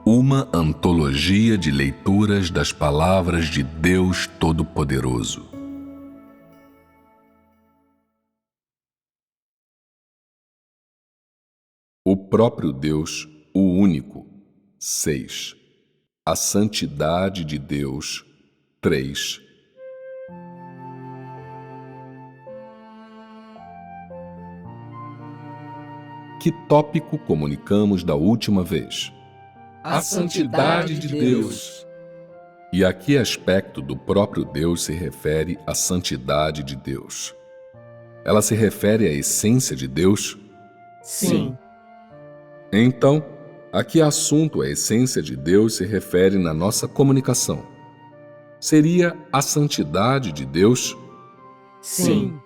Uma antologia de leituras das palavras de Deus Todo-Poderoso. O próprio Deus, o único. 6. A santidade de Deus. 3. Que tópico comunicamos da última vez? A santidade de Deus. E a que aspecto do próprio Deus se refere à santidade de Deus? Ela se refere à essência de Deus? Sim. Então, a que assunto a essência de Deus se refere na nossa comunicação? Seria a santidade de Deus? Sim.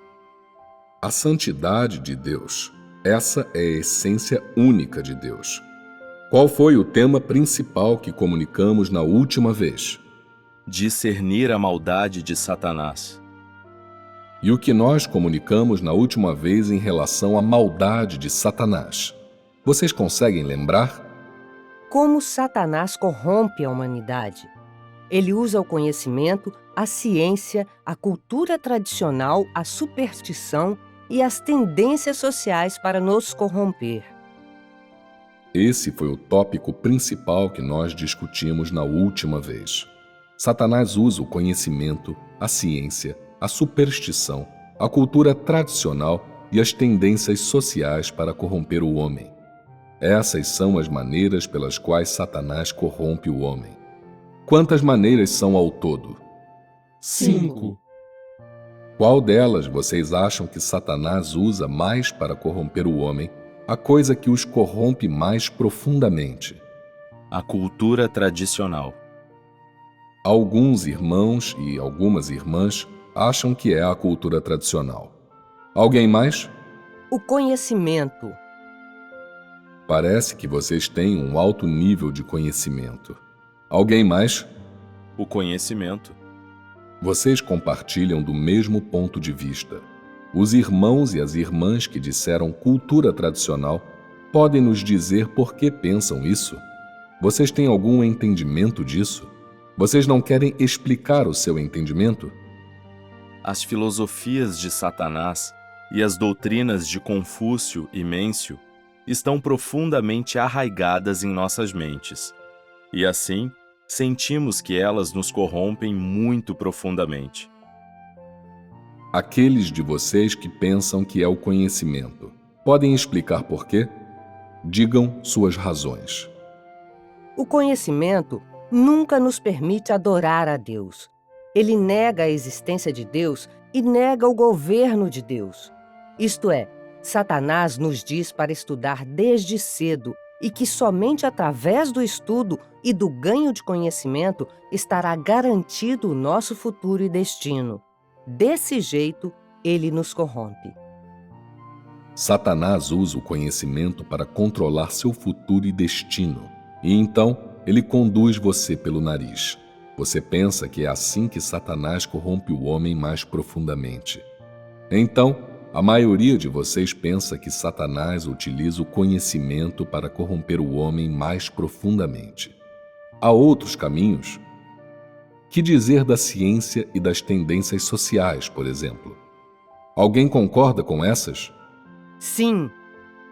A santidade de Deus. Essa é a essência única de Deus. Qual foi o tema principal que comunicamos na última vez? Discernir a maldade de Satanás. E o que nós comunicamos na última vez em relação à maldade de Satanás? Vocês conseguem lembrar? Como Satanás corrompe a humanidade. Ele usa o conhecimento, a ciência, a cultura tradicional, a superstição e as tendências sociais para nos corromper. Esse foi o tópico principal que nós discutimos na última vez. Satanás usa o conhecimento, a ciência, a superstição, a cultura tradicional e as tendências sociais para corromper o homem. Essas são as maneiras pelas quais Satanás corrompe o homem. Quantas maneiras são ao todo? 5. Qual delas vocês acham que Satanás usa mais para corromper o homem? A coisa que os corrompe mais profundamente? A cultura tradicional. Alguns irmãos e algumas irmãs acham que é a cultura tradicional. Alguém mais? O conhecimento. Parece que vocês têm um alto nível de conhecimento. Alguém mais? O conhecimento. Vocês compartilham do mesmo ponto de vista. Os irmãos e as irmãs que disseram cultura tradicional podem nos dizer por que pensam isso? Vocês têm algum entendimento disso? Vocês não querem explicar o seu entendimento? As filosofias de Satanás e as doutrinas de Confúcio e Mêncio estão profundamente arraigadas em nossas mentes. E assim, sentimos que elas nos corrompem muito profundamente. Aqueles de vocês que pensam que é o conhecimento, podem explicar por quê? Digam suas razões. O conhecimento nunca nos permite adorar a Deus. Ele nega a existência de Deus e nega o governo de Deus. Isto é, Satanás nos diz para estudar desde cedo e que somente através do estudo e do ganho de conhecimento estará garantido o nosso futuro e destino. Desse jeito, ele nos corrompe. Satanás usa o conhecimento para controlar seu futuro e destino. E então, ele conduz você pelo nariz. Você pensa que é assim que Satanás corrompe o homem mais profundamente. Então, a maioria de vocês pensa que Satanás utiliza o conhecimento para corromper o homem mais profundamente. Há outros caminhos? Que dizer da ciência e das tendências sociais, por exemplo? Alguém concorda com essas? Sim.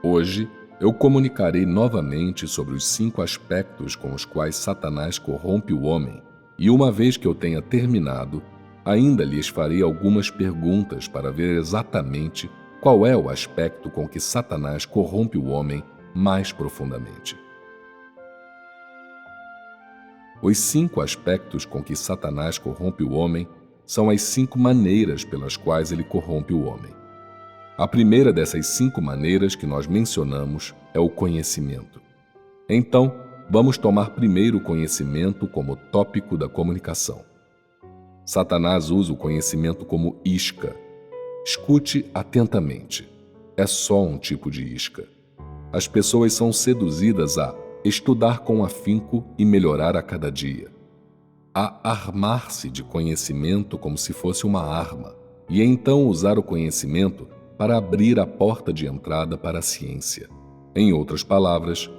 Hoje, eu comunicarei novamente sobre os 5 aspectos com os quais Satanás corrompe o homem, e uma vez que eu tenha terminado, ainda lhes farei algumas perguntas para ver exatamente qual é o aspecto com que Satanás corrompe o homem mais profundamente. Os 5 aspectos com que Satanás corrompe o homem são as 5 maneiras pelas quais ele corrompe o homem. A primeira dessas 5 maneiras que nós mencionamos é o conhecimento. Então, vamos tomar primeiro o conhecimento como tópico da comunicação. Satanás usa o conhecimento como isca. Escute atentamente. É só um tipo de isca. As pessoas são seduzidas a estudar com afinco e melhorar a cada dia, a armar-se de conhecimento como se fosse uma arma, e então usar o conhecimento para abrir a porta de entrada para a ciência. Em outras palavras,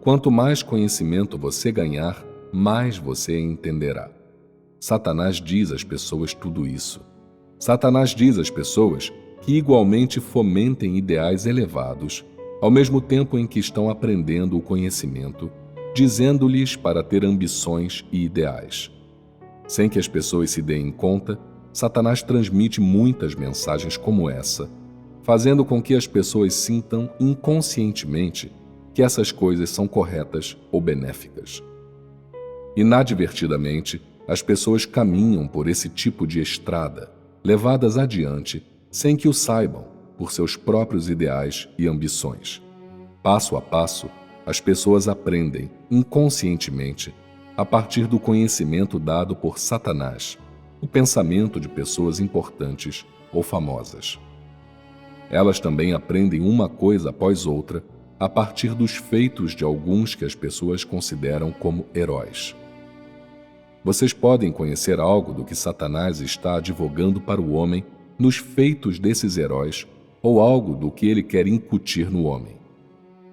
Quanto mais conhecimento você ganhar, mais você entenderá. Satanás diz às pessoas tudo isso. Satanás diz às pessoas que igualmente fomentem ideais elevados, ao mesmo tempo em que estão aprendendo o conhecimento, dizendo-lhes para ter ambições e ideais. Sem que as pessoas se deem conta, Satanás transmite muitas mensagens como essa, fazendo com que as pessoas sintam inconscientemente que essas coisas são corretas ou benéficas. Inadvertidamente, as pessoas caminham por esse tipo de estrada, levadas adiante, sem que o saibam, por seus próprios ideais e ambições. Passo a passo, as pessoas aprendem, inconscientemente, a partir do conhecimento dado por Satanás, o pensamento de pessoas importantes ou famosas. Elas também aprendem uma coisa após outra a partir dos feitos de alguns que as pessoas consideram como heróis. Vocês podem conhecer algo do que Satanás está advogando para o homem nos feitos desses heróis ou algo do que ele quer incutir no homem.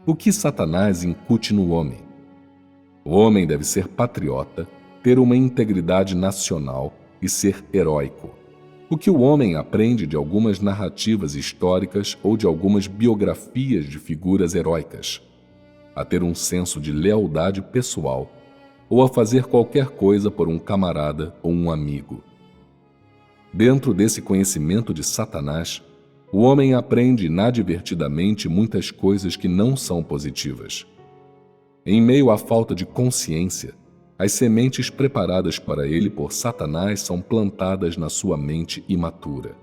O que Satanás incute no homem? O homem deve ser patriota, ter uma integridade nacional e ser heróico. O que o homem aprende de algumas narrativas históricas ou de algumas biografias de figuras heróicas? A ter um senso de lealdade pessoal ou a fazer qualquer coisa por um camarada ou um amigo. Dentro desse conhecimento de Satanás, o homem aprende inadvertidamente muitas coisas que não são positivas. Em meio à falta de consciência, as sementes preparadas para ele por Satanás são plantadas na sua mente imatura.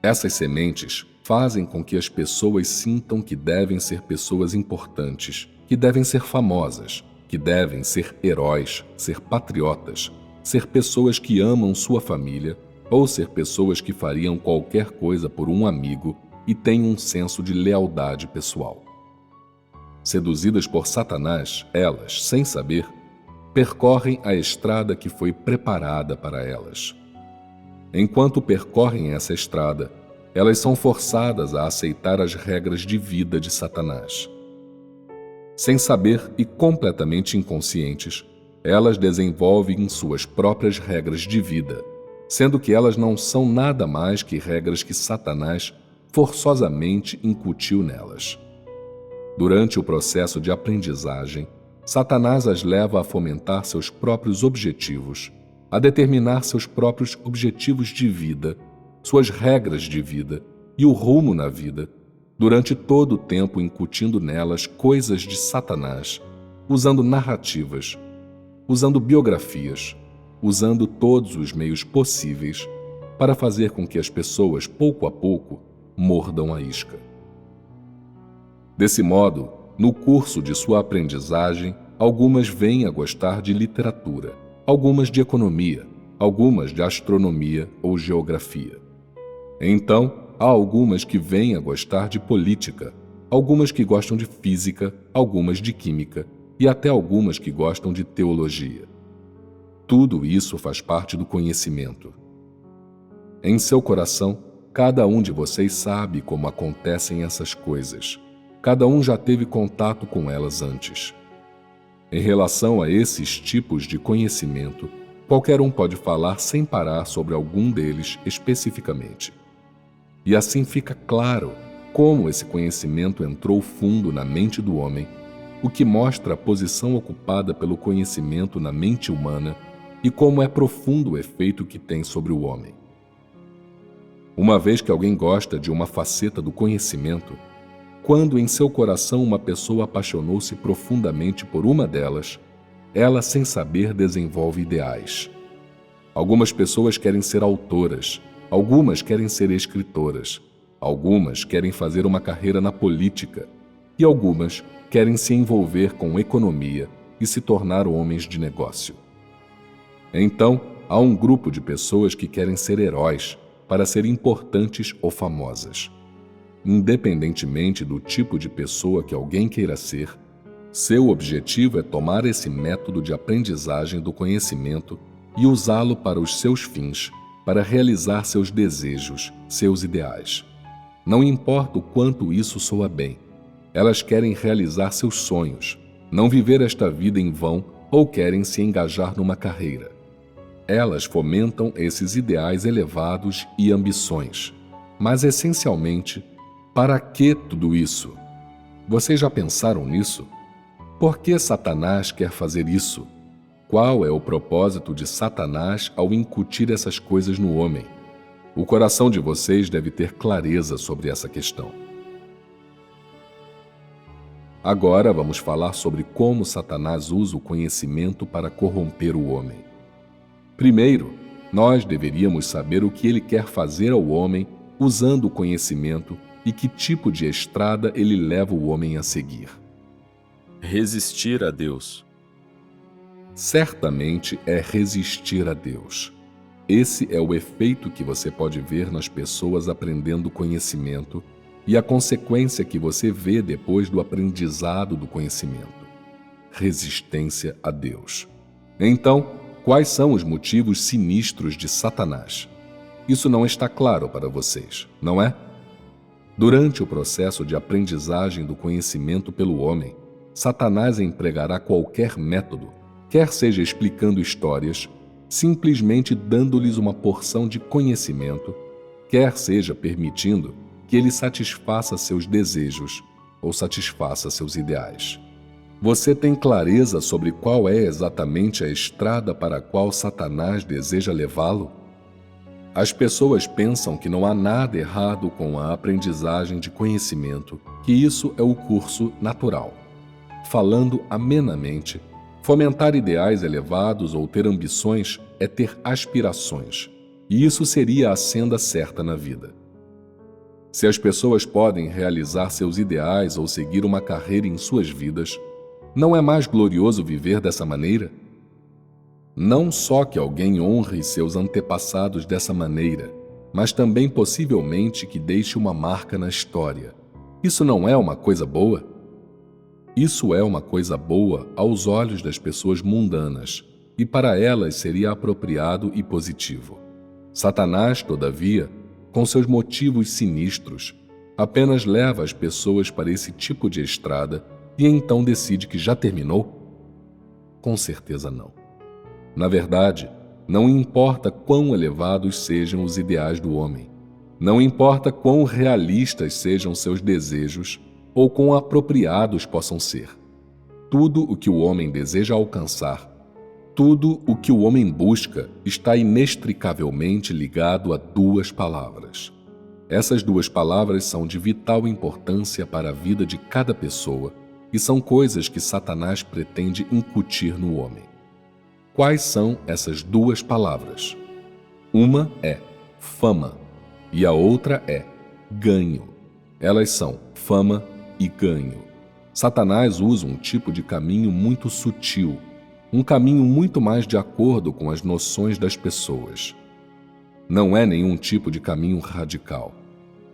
Essas sementes fazem com que as pessoas sintam que devem ser pessoas importantes, que devem ser famosas, que devem ser heróis, ser patriotas, ser pessoas que amam sua família ou ser pessoas que fariam qualquer coisa por um amigo e têm um senso de lealdade pessoal. Seduzidas por Satanás, elas, sem saber, percorrem a estrada que foi preparada para elas. Enquanto percorrem essa estrada, elas são forçadas a aceitar as regras de vida de Satanás. Sem saber e completamente inconscientes, elas desenvolvem suas próprias regras de vida, sendo que elas não são nada mais que regras que Satanás forçosamente incutiu nelas. Durante o processo de aprendizagem, Satanás as leva a fomentar seus próprios objetivos, a determinar seus próprios objetivos de vida, suas regras de vida e o rumo na vida, durante todo o tempo incutindo nelas coisas de Satanás, usando narrativas, usando biografias, usando todos os meios possíveis para fazer com que as pessoas, pouco a pouco, mordam a isca. Desse modo, no curso de sua aprendizagem, algumas vêm a gostar de literatura, algumas de economia, algumas de astronomia ou geografia. Então, há algumas que vêm a gostar de política, algumas que gostam de física, algumas de química e até algumas que gostam de teologia. Tudo isso faz parte do conhecimento. Em seu coração, cada um de vocês sabe como acontecem essas coisas. Cada um já teve contato com elas antes. Em relação a esses tipos de conhecimento, qualquer um pode falar sem parar sobre algum deles especificamente. E assim fica claro como esse conhecimento entrou fundo na mente do homem, o que mostra a posição ocupada pelo conhecimento na mente humana e como é profundo o efeito que tem sobre o homem. Uma vez que alguém gosta de uma faceta do conhecimento, quando em seu coração uma pessoa apaixonou-se profundamente por uma delas, ela, sem saber, desenvolve ideais. Algumas pessoas querem ser autoras, algumas querem ser escritoras, algumas querem fazer uma carreira na política e algumas querem se envolver com economia e se tornar homens de negócio. Então, há um grupo de pessoas que querem ser heróis para ser importantes ou famosas. Independentemente do tipo de pessoa que alguém queira ser, seu objetivo é tomar esse método de aprendizagem do conhecimento e usá-lo para os seus fins, para realizar seus desejos, seus ideais. Não importa o quanto isso soa bem, elas querem realizar seus sonhos, não viver esta vida em vão ou querem se engajar numa carreira. Elas fomentam esses ideais elevados e ambições. Mas, essencialmente, para que tudo isso? Vocês já pensaram nisso? Por que Satanás quer fazer isso? Qual é o propósito de Satanás ao incutir essas coisas no homem? O coração de vocês deve ter clareza sobre essa questão. Agora vamos falar sobre como Satanás usa o conhecimento para corromper o homem. Primeiro, nós deveríamos saber o que ele quer fazer ao homem usando o conhecimento e que tipo de estrada ele leva o homem a seguir. Resistir a Deus. Certamente é resistir a Deus. Esse é o efeito que você pode ver nas pessoas aprendendo conhecimento e a consequência que você vê depois do aprendizado do conhecimento. Resistência a Deus. Então, quais são os motivos sinistros de Satanás? Isso não está claro para vocês, não é? Durante o processo de aprendizagem do conhecimento pelo homem, Satanás empregará qualquer método, quer seja explicando histórias, simplesmente dando-lhes uma porção de conhecimento, quer seja permitindo que ele satisfaça seus desejos ou satisfaça seus ideais. Você tem clareza sobre qual é exatamente a estrada para a qual Satanás deseja levá-lo? As pessoas pensam que não há nada errado com a aprendizagem de conhecimento, que isso é o curso natural. Falando amenamente, fomentar ideais elevados ou ter ambições é ter aspirações, e isso seria a senda certa na vida. Se as pessoas podem realizar seus ideais ou seguir uma carreira em suas vidas, não é mais glorioso viver dessa maneira? Não só que alguém honre seus antepassados dessa maneira, mas também possivelmente que deixe uma marca na história. Isso não é uma coisa boa? Isso é uma coisa boa aos olhos das pessoas mundanas, e para elas seria apropriado e positivo. Satanás, todavia, com seus motivos sinistros, apenas leva as pessoas para esse tipo de estrada e então decide que já terminou? Com certeza não. Na verdade, não importa quão elevados sejam os ideais do homem, não importa quão realistas sejam seus desejos ou quão apropriados possam ser. Tudo o que o homem deseja alcançar, tudo o que o homem busca está inextricavelmente ligado a duas palavras. Essas duas palavras são de vital importância para a vida de cada pessoa e são coisas que Satanás pretende incutir no homem. Quais são essas duas palavras? Uma é fama e a outra é ganho. Elas são fama e ganho. Satanás usa um tipo de caminho muito sutil, um caminho muito mais de acordo com as noções das pessoas. Não é nenhum tipo de caminho radical.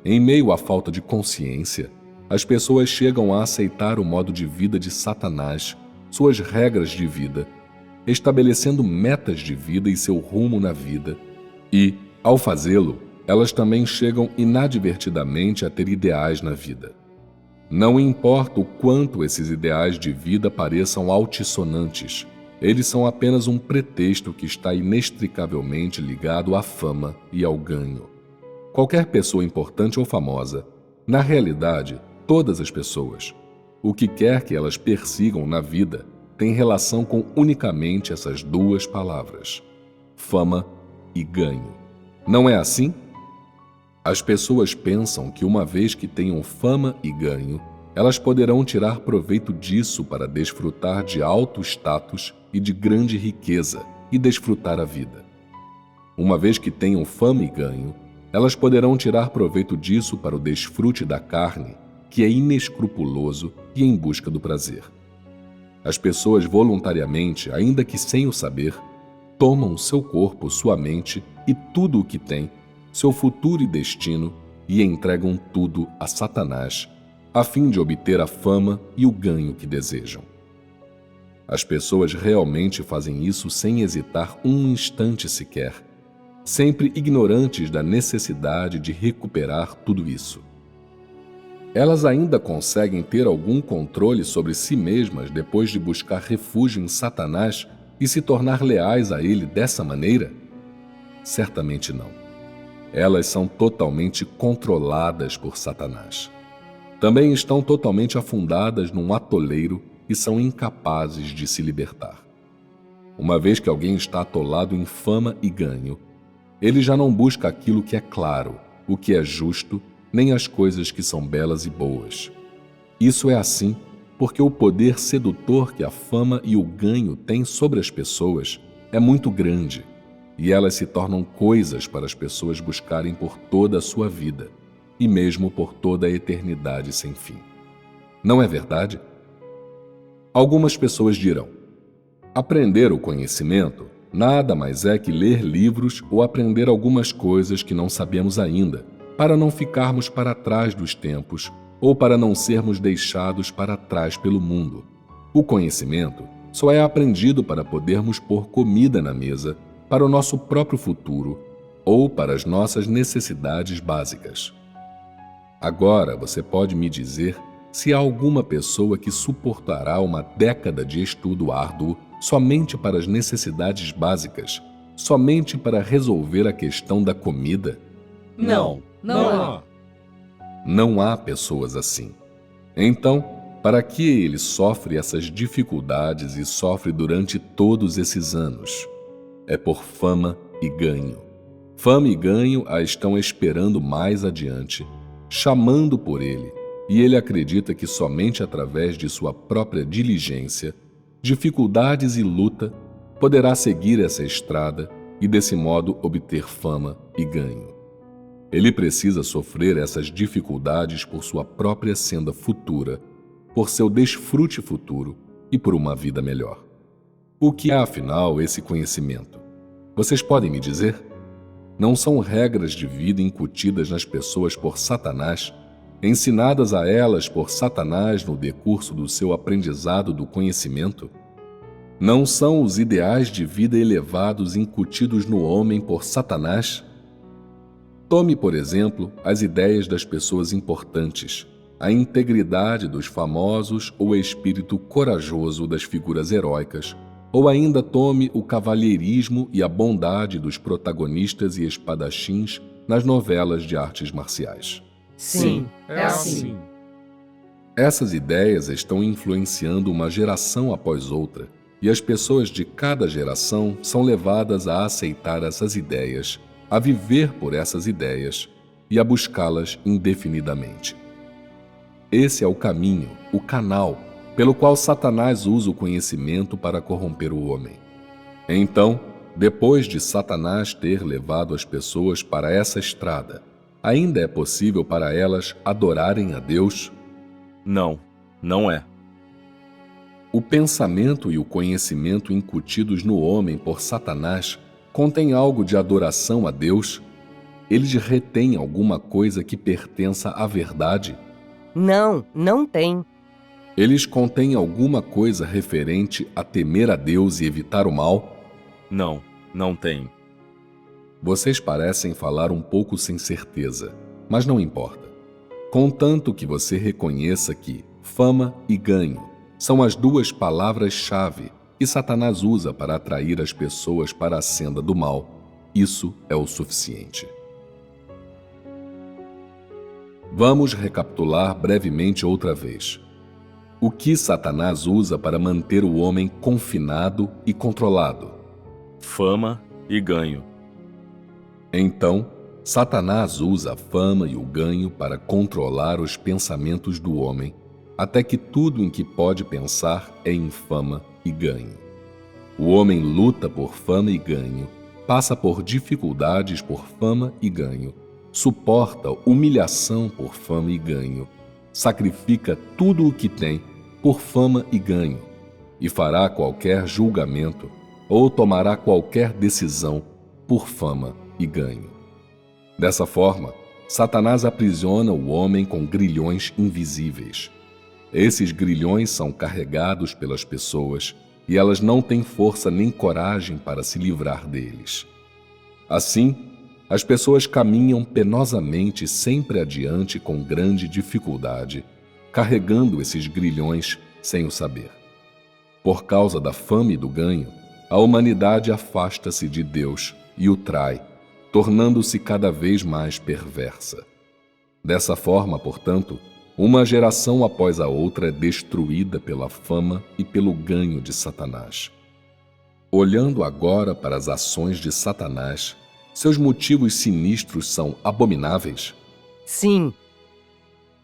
Em meio à falta de consciência, as pessoas chegam a aceitar o modo de vida de Satanás, suas regras de vida, estabelecendo metas de vida e seu rumo na vida, e, ao fazê-lo, elas também chegam inadvertidamente a ter ideais na vida. Não importa o quanto esses ideais de vida pareçam altissonantes, eles são apenas um pretexto que está inextricavelmente ligado à fama e ao ganho. Qualquer pessoa importante ou famosa, na realidade, todas as pessoas, o que quer que elas persigam na vida, tem relação com unicamente essas duas palavras: fama e ganho. Não é assim? As pessoas pensam que uma vez que tenham fama e ganho, elas poderão tirar proveito disso para desfrutar de alto status e de grande riqueza e desfrutar a vida. Uma vez que tenham fama e ganho, elas poderão tirar proveito disso para o desfrute da carne, que é inescrupuloso e em busca do prazer. As pessoas voluntariamente, ainda que sem o saber, tomam seu corpo, sua mente e tudo o que têm, seu futuro e destino, e entregam tudo a Satanás, a fim de obter a fama e o ganho que desejam. As pessoas realmente fazem isso sem hesitar um instante sequer, sempre ignorantes da necessidade de recuperar tudo isso. Elas ainda conseguem ter algum controle sobre si mesmas depois de buscar refúgio em Satanás e se tornar leais a ele dessa maneira? Certamente não. Elas são totalmente controladas por Satanás. Também estão totalmente afundadas num atoleiro e são incapazes de se libertar. Uma vez que alguém está atolado em fama e ganho, ele já não busca aquilo que é claro, o que é justo, nem as coisas que são belas e boas. Isso é assim porque o poder sedutor que a fama e o ganho têm sobre as pessoas é muito grande, e elas se tornam coisas para as pessoas buscarem por toda a sua vida, e mesmo por toda a eternidade sem fim. Não é verdade? Algumas pessoas dirão: aprender o conhecimento nada mais é que ler livros ou aprender algumas coisas que não sabemos ainda, para não ficarmos para trás dos tempos ou para não sermos deixados para trás pelo mundo. O conhecimento só é aprendido para podermos pôr comida na mesa para o nosso próprio futuro ou para as nossas necessidades básicas. Agora você pode me dizer se há alguma pessoa que suportará uma década de estudo árduo somente para as necessidades básicas, somente para resolver a questão da comida? Não há. Não há pessoas assim. Então, para que ele sofre essas dificuldades e sofre durante todos esses anos? É por fama e ganho. Fama e ganho a estão esperando mais adiante, chamando por ele, e ele acredita que somente através de sua própria diligência, dificuldades e luta, poderá seguir essa estrada e desse modo obter fama e ganho. Ele precisa sofrer essas dificuldades por sua própria senda futura, por seu desfrute futuro e por uma vida melhor. O que é, afinal, esse conhecimento? Vocês podem me dizer? Não são regras de vida incutidas nas pessoas por Satanás, ensinadas a elas por Satanás no decurso do seu aprendizado do conhecimento? Não são os ideais de vida elevados incutidos no homem por Satanás? Tome, por exemplo, as ideias das pessoas importantes, a integridade dos famosos ou o espírito corajoso das figuras heróicas, ou ainda tome o cavalheirismo e a bondade dos protagonistas e espadachins nas novelas de artes marciais. Sim, é assim. Essas ideias estão influenciando uma geração após outra, e as pessoas de cada geração são levadas a aceitar essas ideias, a viver por essas ideias e a buscá-las indefinidamente. Esse é o caminho, o canal, pelo qual Satanás usa o conhecimento para corromper o homem. Então, depois de Satanás ter levado as pessoas para essa estrada, ainda é possível para elas adorarem a Deus? Não, não é. O pensamento e o conhecimento incutidos no homem por Satanás contêm algo de adoração a Deus? Eles retêm alguma coisa que pertença à verdade? Não, não tem. Eles contêm alguma coisa referente a temer a Deus e evitar o mal? Não, não tem. Vocês parecem falar um pouco sem certeza, mas não importa. Contanto que você reconheça que fama e ganho são as duas palavras-chave que Satanás usa para atrair as pessoas para a senda do mal, isso é o suficiente. Vamos recapitular brevemente outra vez. O que Satanás usa para manter o homem confinado e controlado? Fama e ganho. Então, Satanás usa a fama e o ganho para controlar os pensamentos do homem, até que tudo em que pode pensar é em fama e ganho. O homem luta por fama e ganho, passa por dificuldades por fama e ganho, suporta humilhação por fama e ganho, sacrifica tudo o que tem por fama e ganho, e fará qualquer julgamento ou tomará qualquer decisão por fama e ganho. Dessa forma, Satanás aprisiona o homem com grilhões invisíveis. Esses grilhões são carregados pelas pessoas e elas não têm força nem coragem para se livrar deles. Assim, As pessoas caminham penosamente sempre adiante com grande dificuldade, carregando esses grilhões sem o saber. Por causa da fome e do ganho, a humanidade afasta-se de Deus e o trai, tornando-se cada vez mais perversa. Dessa forma, portanto, uma geração após a outra é destruída pela fama e pelo ganho de Satanás. Olhando agora para as ações de Satanás, seus motivos sinistros são abomináveis? Sim,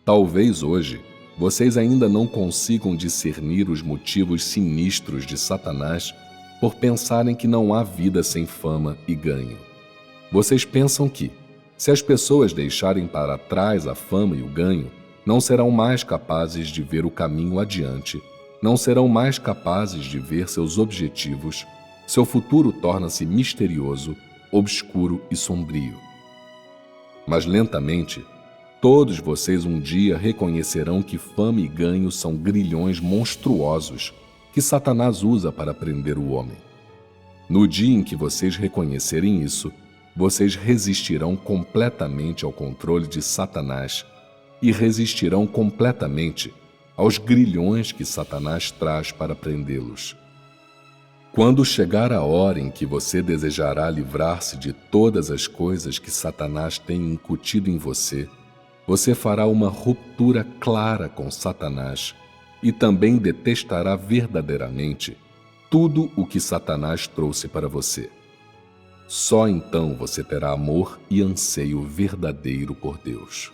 Talvez hoje vocês ainda não consigam discernir os motivos sinistros de Satanás por pensarem que não há vida sem fama e ganho. Vocês pensam que, se as pessoas deixarem para trás a fama e o ganho, não serão mais capazes de ver o caminho adiante, não serão mais capazes de ver seus objetivos, seu futuro torna-se misterioso, obscuro e sombrio. Mas lentamente, todos vocês um dia reconhecerão que fama e ganho são grilhões monstruosos que Satanás usa para prender o homem. No dia em que vocês reconhecerem isso, vocês resistirão completamente ao controle de Satanás e resistirão completamente aos grilhões que Satanás traz para prendê-los. Quando chegar a hora em que você desejará livrar-se de todas as coisas que Satanás tem incutido em você, você fará uma ruptura clara com Satanás e também detestará verdadeiramente tudo o que Satanás trouxe para você. Só então você terá amor e anseio verdadeiro por Deus.